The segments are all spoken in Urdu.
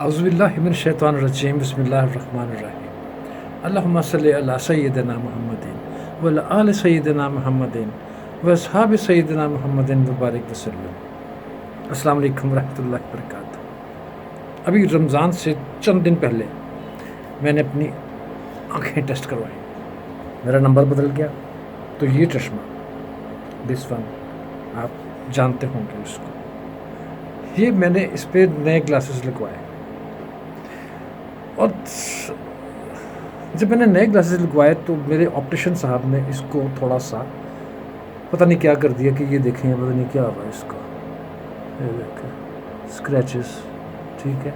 اعوذ باللہ من الشیطان الرجیم بسم اللہ الرحمن الرحیم اللہم صلی علی سیدنا محمد وعلی آل سیدنا محمد واصحاب سیدنا محمد وبارک وسلم۔ السلام علیکم ورحمۃ اللہ وبرکاتہ۔ ابھی رمضان سے چند دن پہلے میں نے اپنی آنکھیں ٹیسٹ کروائی، میرا نمبر بدل گیا، تو یہ چشمہ دس ون آپ جانتے ہوں گے اس کو، یہ میں نے اس پہ نئے گلاسز لگوائے، اور جب میں نے نئے گلاسز لگوائے تو میرے آپٹیشن صاحب نے اس کو تھوڑا سا پتہ نہیں کیا کر دیا کہ یہ دیکھیں پتہ نہیں کیا ہوا اس کا، یہ دیکھیں اسکریچز، ٹھیک ہے،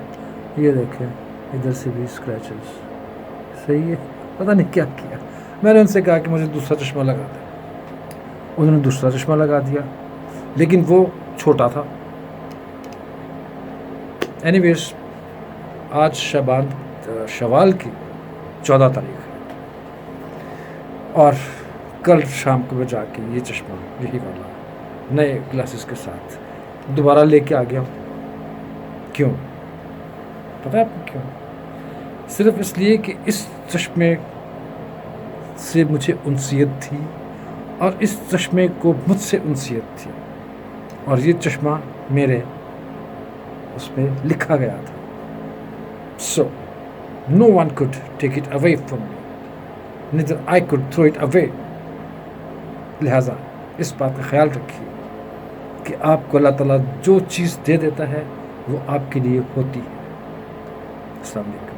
یہ دیکھیں ادھر سے بھی اسکریچز، صحیح ہے، پتہ نہیں کیا کیا۔ میں نے ان سے کہا کہ مجھے دوسرا چشمہ لگا دیں، انہوں نے دوسرا چشمہ لگا دیا، لیکن وہ چھوٹا تھا۔ اینی ویز آج شوال کی 14 تاریخ ہے، اور کل شام کو میں جا کے یہ چشمہ یہی والا نئے گلاسز کے ساتھ دوبارہ لے کے آ گیا ہوں۔ کیوں پتہ ہے آپ کو کیوں؟ صرف اس لیے کہ اس چشمے سے مجھے انسیت تھی، اور اس چشمے کو مجھ سے انسیت تھی، اور یہ چشمہ میرے اس میں لکھا گیا تھا۔ So, no one could take it away from me. Neither I could throw it away. لہٰذا اس بات کا خیال رکھیے کہ آپ کو اللہ تعالیٰ جو چیز دے دیتا ہے وہ آپ کے لیے ہوتی ہے۔ السلام علیکم۔